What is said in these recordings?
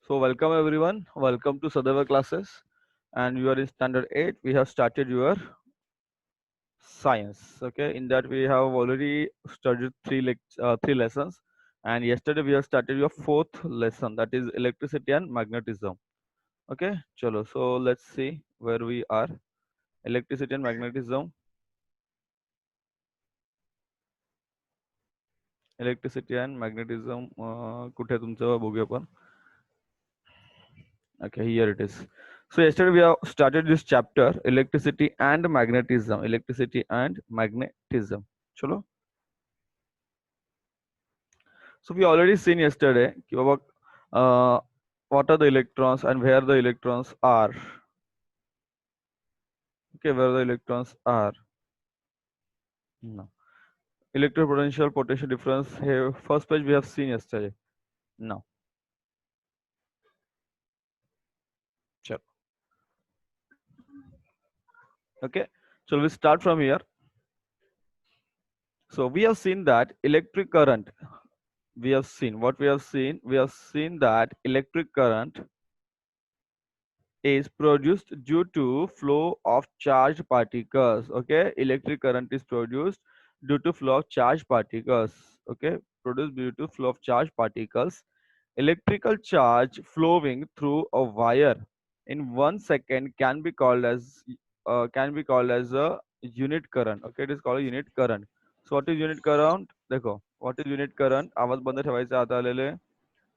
So welcome everyone. Welcome to Sadeva classes. And you are in standard 8. We have started your science. Okay. In that we have already studied three lessons. And yesterday we have started your fourth lesson, that is electricity and magnetism. Okay. Chalo. So let's see where we are. Electricity and magnetism. Electricity and magnetism. कुठे तुमचं बघूया आपण. Okay, here it is. So yesterday we have started this chapter, electricity and magnetism. Electricity and magnetism. Chalo. So we already seen yesterday कि बाबा, what are the electrons and where the electrons are. Okay, where the electrons are. No. Electropotential potential difference here. First page we have seen yesterday. Now. Sure. Okay. So we start from here. So we have seen that electric current. We have seen what we have seen. We have seen that electric current is produced due to flow of charged particles. Okay, electric current is produced due to flow of charged particles. Okay, produced due to flow of charged particles. Electrical charge flowing through a wire in 1 second can be called as a unit current. Okay, it is called a unit current. So what is unit current? देखो, what is unit current? आवाज बंद ठेवायचा आता आलेले.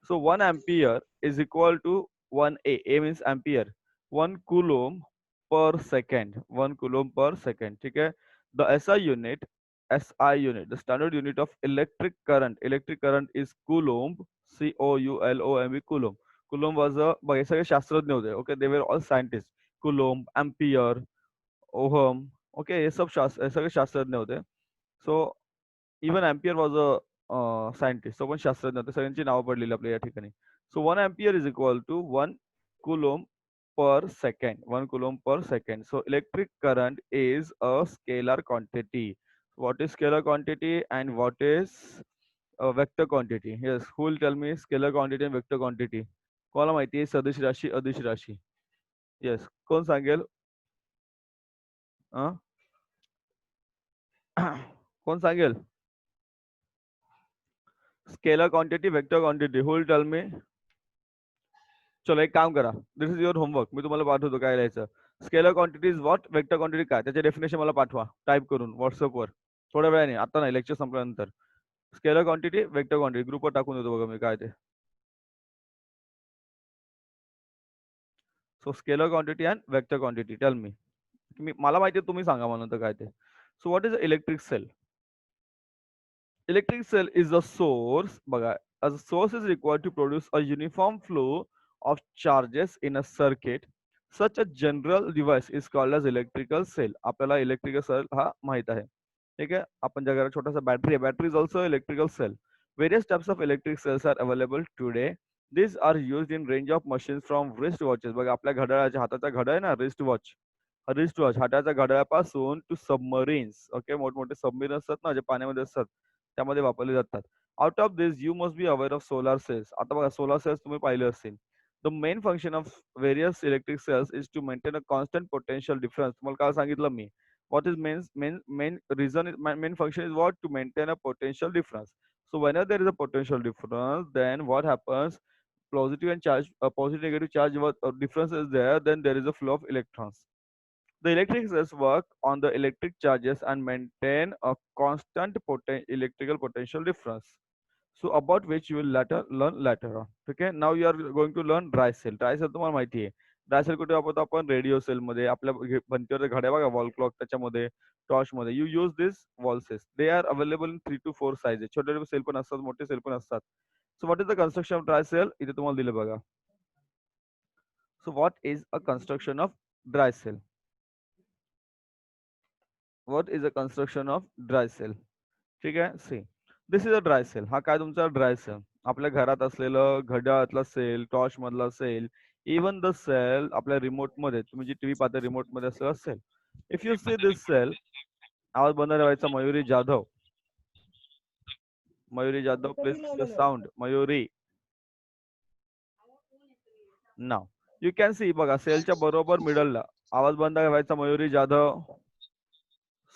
So 1 ampere is equal to 1 A. A means ampere. 1 coulomb per second. 1 coulomb per second. Okay. The SI unit, the standard unit of electric current. Electric current is coulomb. COULOMB coulomb. Coulomb was a बघा, हे सगळे शास्त्रज्ञ होते. Okay, they were all scientists. Coulomb, ampere, ohm. Okay, हे सब हे सगळे शास्त्रज्ञ होते. So even ampere was a scientist, तो पण शास्त्रज्ञ होता. सगळ्यांची नावं पडलेली आपल्या या ठिकाणी. So 1 ampere is equal to 1 coulomb per second. 1 coulomb per second. So electric current is a scalar quantity. What is scalar quantity and what is a vector quantity? Yes, who will tell me scalar quantity and vector quantity? कोणाला माहिती आहे सदिश राशी, अदिश राशी? Yes, कोण सांगेल? अं? कोण सांगेल? Scalar quantity, vector quantity, who will tell me? चलो एक काम करा, दिस इज युअर होमवर्क. मी तुम्हाला पाठवतो काय लिहायचं. Scalar quantity is what, vector quantity काय, त्याचे डेफिनेशन मला पाठवा टाईप करून व्हॉट्सअपवर. थोड्या वेळाने, आता नाही, लेक्चर संपल्यानंतर. स्केलर क्वांटिटी, वेक्टर क्वांटिटी ग्रुपवर टाकून देतो बघा मी काय ते. So scalar quantity and vector quantity, tell me. मला माहिती आहे, तुम्ही सांगा मला नंतर काय ते. So what is a electric cell? Electric cell is a source. बघा, as a source is required to produce a uniform flow of charges in a circuit. Such a general device is called as electrical cell. आपल्याला electrical cell हा माहित आहे. ठीक आहे. आपण ज्या घरात छोटासा बॅटरी आहे, battery is also electrical cell. Various types of electric cells are available today. These are used in range of machines from wrist watches. बघा, आपल्या घड्याळाच्या हाताचा घड्याळ आहे ना, रिस्ट वॉच. रिस्ट वॉच हाताच्या घड्याळापासून टू सबमरीन्स. ओके, मोठमोठे सबमरीन असतात ना, जे पाण्यामध्ये असतात, त्यामध्ये वापरले जातात. Out of this you must be aware of solar cells. आता बघा, सोलार सेल्स तुम्ही पाहिले असतील. The main function of various electric cells is to maintain a constant potential difference. तुम्हाला काल सांगितलं मी. What is main reason is main function is what, to maintain a potential difference. So whenever there is a potential difference, then what happens? Positive and charge, positive negative charge, what difference is there? Then there is a flow of electrons. The electric cells work on the electric charges and maintain a constant electrical potential difference. So about which you will learn later on. Okay. Now you are going to learn dry cell. Dry cell तुम्हाला माहिती आहे. Dry cell कुठे वापरतो आपण? Radio cell मध्ये, आपल्या भिंतीवर घड्या बघा, वॉल क्लॉक त्याच्यामध्ये, टॉर्च मध्ये. You use this wall cells. They are available in 3 to 4 sizes. छोटे सेल पण असतात, मोठे सेल पण असतात. So what is the construction of dry cell? इथे तुम्हाला दिलं बघा. So what is a construction of dry cell? What is the construction of dry cell? ठीक आहे. See, this is a dry cell. हा काय तुमचा ड्राय सेल? आपल्या घरात असलेलं घड्याळातला सेल, टॉर्च मधला सेल, इवन द सेल आपल्या रिमोट मध्ये, तुम्ही जी टीव्ही पाहता रिमोट मध्ये असलेला cell. If you see this cell, आवाज बंद ठेवायचा. Mayuri Jadhav, Mayuri Jadhav, please the sound. Mayuri, now you can see बघा सेलच्या बरोबर मिडलला आवाज बंद व्हायचा Mayuri Jadhav.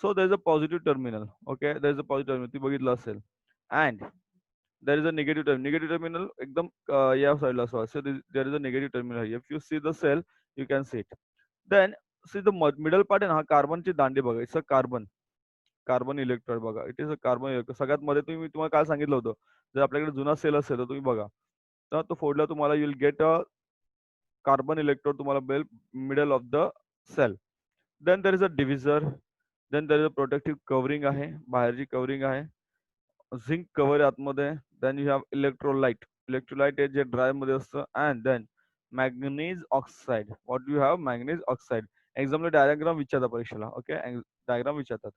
So there is a positive terminal. Okay there is a positive terminal ती बघितलं असेल. And there is a negative terminal. Negative terminal एकदम या साईडला असतो. So there is a negative terminal. If you see the cell you can see it. Then see the middle part आहे ना हा कार्बनची दांडी बघा. It's a carbon. Carbon electrode बघा. It is a carbon electrode. सगळ्यात मध्ये तुम्ही तुम्हाला काय सांगितलं होतं. जर आपल्याकडे जुना सेल असेल तर तुम्ही बघा. तर तो फोडला तुम्हाला you will get a carbon electrode तुम्हाला bell middle of the cell. Then there is a divider. Then there is a protective covering आहे. बाहेरची कवरिंग आहे. झिंक कव्हर आतमध्ये. Then you have electrolyte. Electrolyte हे जे ड्राय मध्ये असतं. And then manganese oxide. What you have manganese oxide. एक्झामला diagram विचारतात परीक्षेला. ओके डायग्राम विचारतात.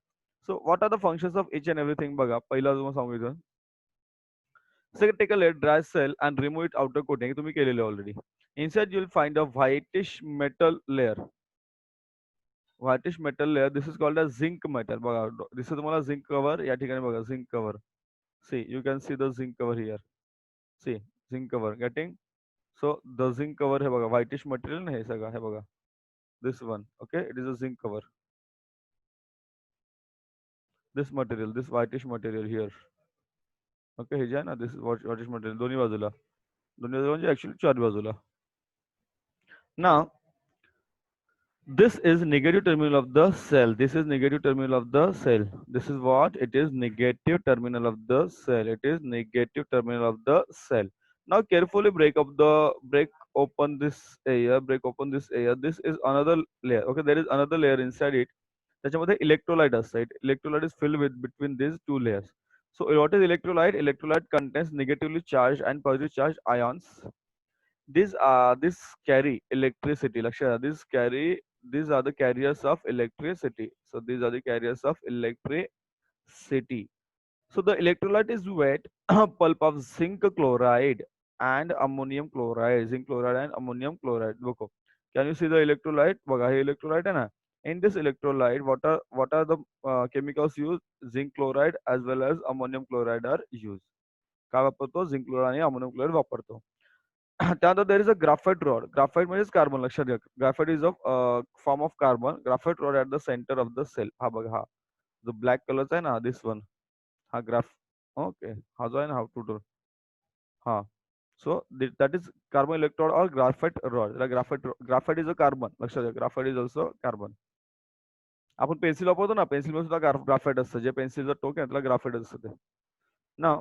So what are the functions of each and everything बघा. पहिला तुम्हाला सांगितलं. Second, take a lead dry cell and remove it outer coating. हे तुम्ही केलेले already. Inside you will find a whitish metal layer. Whitish metal layer. This is called as zinc metal. बघा दिसतं तुम्हाला zinc cover या ठिकाणी बघा zinc cover. See you can see the zinc cover here. See zinc cover getting. So the zinc cover हे बघा whitish material हे सगळं हे बघा. This one okay it is a zinc cover. This material this whitish material here. Okay हे जे आहे ना this is whitish material दोन्ही बाजूला. दोन्ही बाजूला म्हणजे ऍक्च्युअली चार बाजूला. Now this is negative terminal of the cell. This is negative terminal of the cell. This is what it is negative terminal of the cell. It is negative terminal of the cell. Now carefully break open this area. Break open this area. This is another layer. Okay, there is another layer inside it. त्याच्यामध्ये electrolyte असतं. Electrolyte is filled with between these two layers. So what is electrolyte? Electrolyte contains negatively charged and positively charged ions. This carry electricity. Laksha, these are the carriers of electricity. So these are the carriers of electricity. So the electrolyte is wet pulp of zinc chloride and ammonium chloride. Zinc chloride and ammonium chloride. Look, can you see the electrolyte? बघा हे electrolyte आहे ना. In this electrolyte, what are the chemicals used? Zinc chloride as well as ammonium chloride are used. काय वापरतो? Zinc chloride आणि ammonium chloride वापरतो. त्यानंतर there is a graphite rod. Graphite म्हणजेच carbon. लक्षात घ्या graphite is a form of carbon. Graphite rod at the centre of the cell. हा बघा हा जो ब्लॅक कलरचा आहे ना दिस वन हा ग्राफ. ओके हा जो आहे ना हा टू हा. So that is carbon electrode और graphite rod. Graphite is a carbon. लक्षात घ्या ग्राफाइट इज ऑल्सो कार्बन. आपण पेन्सिल वापरतो ना पेन्सिल मध्ये सुद्धा ग्राफाइट असतं. जे पेन्सिलचं टोक आहे त्याला ग्राफाइट असतं ते. ना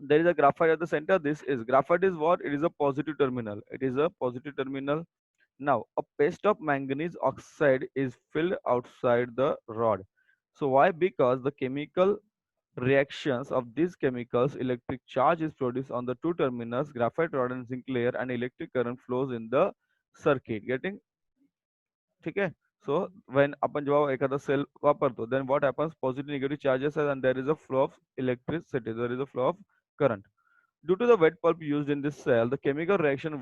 there is a graphite at the center. This is graphite is what? It is a positive terminal. It is a positive terminal. Now, a paste of manganese oxide is filled outside the rod. So why? Because the chemical reactions of these chemicals, electric charge is produced on the two terminals, graphite rod and zinc layer, and electric current flows in the circuit. Getting ठीक आहे. So when आपण जेव्हा एखादा cell वापरतो then what happens? Positive negative charges and there is a flow of electricity. There is a flow of current. Due to the wet pulp used in this cell, the chemical reaction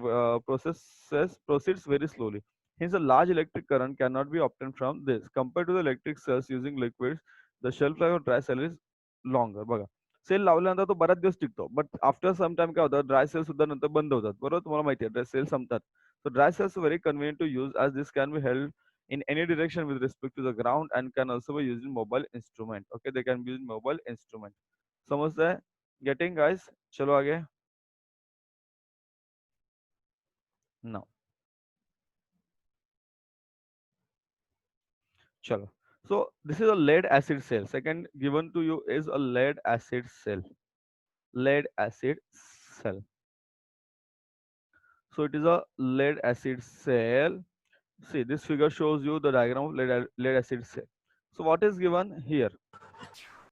proceeds very slowly. Hence, a large electric current cannot be obtained from this. Compared to the electric cells using liquids, the shelf life of dry cell is longer. बघा cell लावल्यानंतर तो बराच दिवस टिकतो. But after some time काय होतं dry cell सुद्धा नंतर बंद होतात. बरोबर तुम्हाला माहिती आहे ड्राय सेल संपतात. So dry cells are very convenient to use as this can be held in any direction with respect to the ground and can also be used in mobile instrument. Okay, they can be used in mobile instrument. समजतंय? Getting guys? चलो आगे. No. Chalo. So this is a lead acid cell. Second given to you is a lead acid cell. Lead acid cell. So it is a lead acid cell. See this figure shows you the diagram of lead acid cell. So what is given here?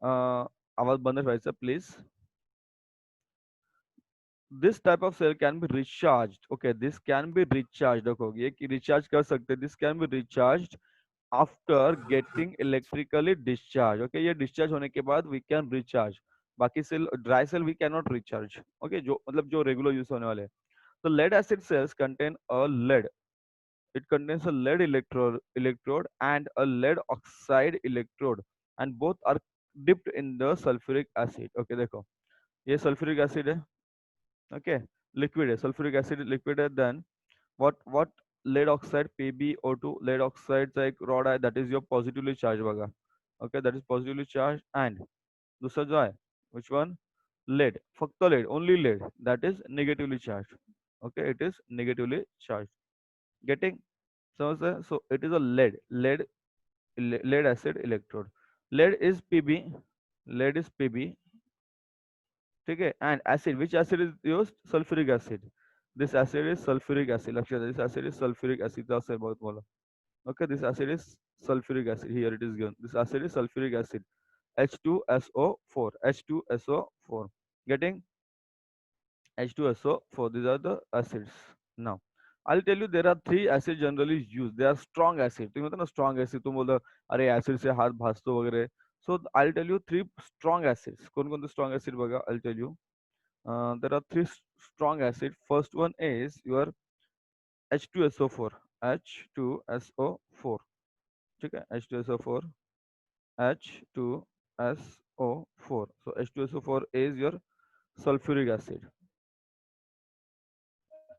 आवाज बंद ठेवायचा please. This type of cell can be recharged. Okay, this can be recharged. देखो ये कि recharge कर सकते. This can be recharged after getting electrically discharge. Okay ये discharge होने के बाद वी कैन रिचार्ज. बाकी cell dry cell we can not recharge. Okay जो मतलब जो रेगुलर यूज होने वाले. तो lead acid cells contain a lead. It contains a lead electrode and a lead oxide electrode and both are dipped in the sulphuric acid. Okay देखो ये sulphuric acid है. Okay liquid है. Sulphuric acid liquid है. Then what lead oxide PbO2 lead oxideचा एक rod आहे that is your positively charged बघा. Okay, that is positively charged. And दुसरा जो आहे which one, lead, फक्त lead, only lead, that is negatively charged. Okay, it is negatively charged. Getting? So it is a lead acid electrode. Lead is Pb, lead is Pb. ठीक है. And acid, which acid is used? Sulfuric acid. This acid is sulfuric acid. लक्षात घ्या, this acid is sulfuric acid चा असेल बघा तुम्हाला. Okay, this acid is sulfuric acid. Here it is given. This acid is sulfuric acid. H2SO4. H2SO4. Getting? H2SO4. These are the acids. Now, I'll tell you there are three acids generally used. They are strong acid. तुम्ही म्हणता ना strong acid. तुम्ही बोलता अरे acid से हाथ भाजतो वगैरे. So I'll tell you three strong acids. कोणकोणते strong acid बघा. I'll tell you. There are three strong acid. First one is your H2SO4. H2SO4. ठीक है. H2SO4. H2SO4. So H2SO4 is your sulfuric acid.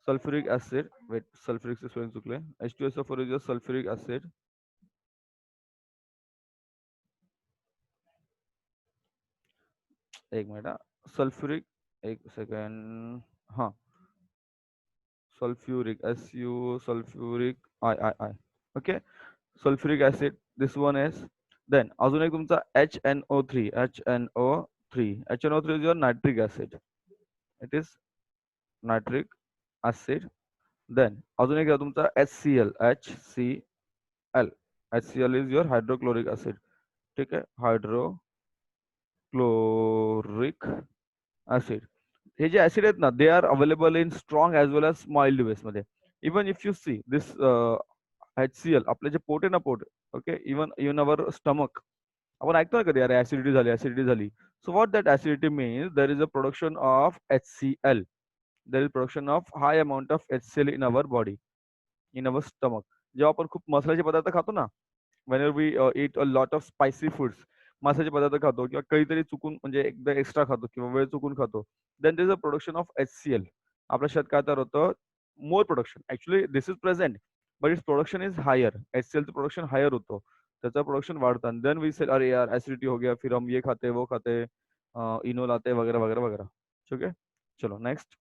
Sulfuric acid. Wait, sulfuric से spelling चुकले. H2SO4 is your sulfuric acid. एक minute. Sulphuric, एक second. हाँ, sulfuric, sulfuric, I. Okay, sulfuric acid. This one is. Then अजून एक तुमचा HNO3. HNO3 is your nitric acid. It is nitric acid. Then अजून एक आहे तुमचा HCl. HCl is your hydrochloric acid. ठीक है, हायड्रोक्लोरिक ऍसिड. हे जे ऍसिड आहेत ना, they are available in strong as well as mild base मध्ये. Even if you see this HCl, आपले जे पोट आहे ना, पोट. Okay, even even our stomach, आपण ऐकतो ना कधी अरे ऍसिडिटी झाली. So what that acidity means, there is a production of HCl. There is production of high amount of HCl in our body, in our stomach. जेव्हा आपण खूप मसाल्याचे पदार्थ खातो ना, whenever we eat a lot of spicy foods, मसाल्याचे पदार्थ खातो किंवा काहीतरी चुकून म्हणजे एकदा एक्स्ट्रा खातो किंवा वेळ चुकून खातो, then there is a production of HCl. आपल्या शरीरात काय तयार होतं? More production. Actually this is present, but it's production is higher. HClचं प्रोडक्शन हायर होतो, त्याचं प्रोडक्शन वाढतं. देन वी से अरे यार एसिडिटी हो गया, फिर हम ये खाते वो खाते, इनो लाते वगैरह वगैरह वगैरह. ठीक है, चलो next.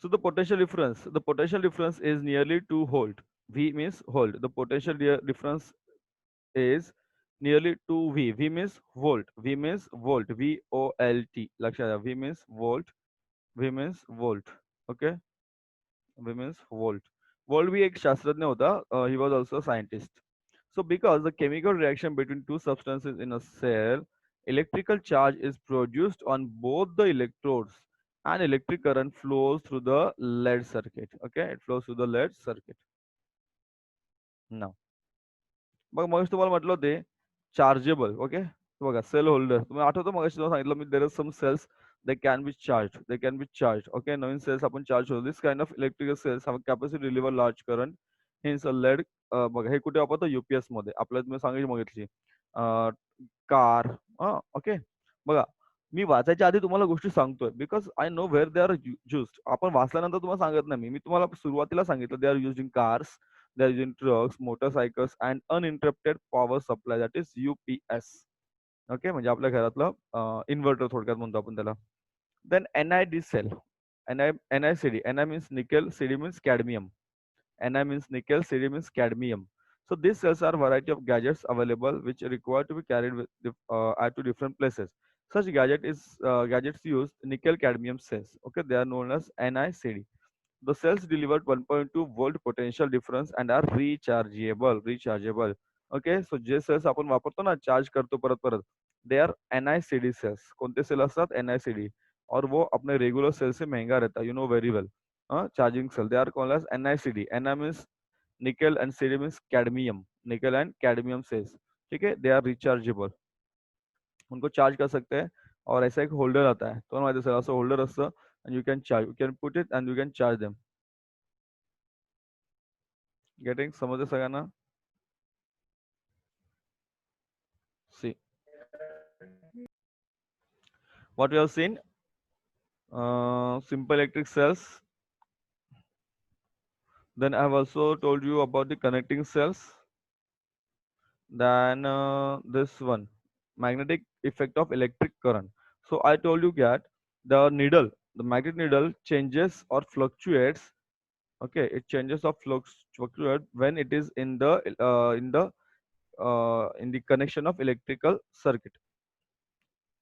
So the potential difference is nearly 2 volt. V means volt. The potential difference is nearly 2 V. V means volt. V means volt. V-O-L-T. Lakshya. V means volt. V means volt. Okay. V means volt. Volt भी एक शास्त्रज्ञ होता. He was also a scientist. So because the chemical reaction between two substances in a cell, electrical charge is produced on both the electrodes and electric current flows through the lead circuit. Okay, it flows through the lead circuit. Now, मग मग तुम्हाला म्हटलं होते chargeable. Okay, बघा cell holder. तुम्ही आठवतो मग सांगितलं मी, there are some cells they can be charge. Okay, नवीन सेल्स आपण चार्ज होतो. This kind of electrical cells have capacity deliver large current. Hence a lead. बघा हे कुठे वापरतो? युपीएस मध्ये. आपल्याला तुम्ही सांगितली बघितली कार. ओके, बघा मी वाचायच्या आधी तुम्हाला गोष्टी सांगतोय because I know where they are used. आपण वाचल्यानंतर तुम्हाला सांगत नाही. मी तुम्हाला सुरुवातीला सांगितलं they are used in cars, they are used in trucks, motorcycles and uninterrupted power supply, that is UPS. Okay, म्हणजे आपल्या घरातलं इन्व्हर्टर थोडक्यात म्हणतो आपण त्याला. Then NID cell. NiCd. Ni means nickel, CD means cadmium. Ni means nickel, CD means cadmium. So these cells are variety of gadgets available which require to be carried at to different places. Such gadgets use nickel cadmium cells. Okay, they are known as NiCd. The cells delivered 1.2 volt potential difference and are rechargeable. Okay, so J cells आपण वापरतो ना, charge करतो परत परत, they are NiCd cells. कोणते cell असतात? NiCd. और वो अपने रेगुलर सेल से महंगा रहता है, you know very well. Charging cell, they are called as NiCd. Ni means nickel and CD means cadmium. Nickel and cadmium cells. ठीक है, दे आर रिचार्जेबल. उनको चार्ज कर सकते हैं. और ऐसा एक होल्डर आता है, तो माहिती असेल असं होल्डर असतं, and you can charge, you can put it and you can charge them. Getting समजलं सगळ्यांना? See, what we have seen, simple electric cells. Then I have also told you about the connecting cells. Then this one, magnetic effect of electric current. So I told you that the needle, the magnet needle changes or fluctuates. Okay, it changes or fluctuate when it is in the connection of electrical circuit.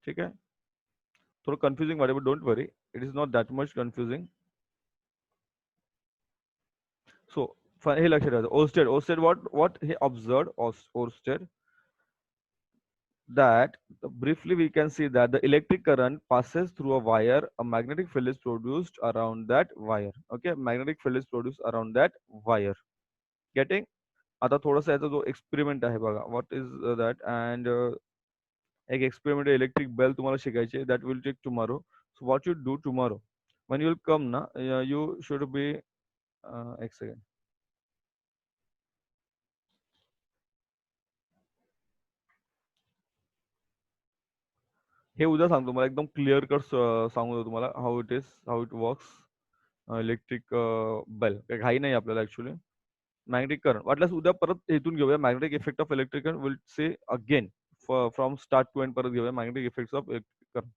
ठीक है, थोड़ा confusing whatever, don't worry, it is not that much confusing. So हे लक्षात ठेवायचं. Oersted what he observed, Oersted, that briefly we can see that the electric current passes through a wire, a magnetic field is produced around that wire. Okay, magnetic field is produced around that wire. Getting? आता थोडासा याचा जो experiment आहे बघा, what is that, and एक experiment electric bell तुम्हाला शिकायचे, that will take tomorrow. So what you do tomorrow when you will come na, you should be एक सेकंड. हे उद्या सांगतो, मला एकदम क्लिअर कट सांगू दे तुम्हाला how it is, how it works. Electric bell काही घाई नाही आपल्याला ऍक्च्युली. मॅग्नेटिक करंट वाटल्यास उद्या परत इथून घेऊया. Magnetic effect of electric current will say again from start to end परत घेऊया magnetic effects of electric current.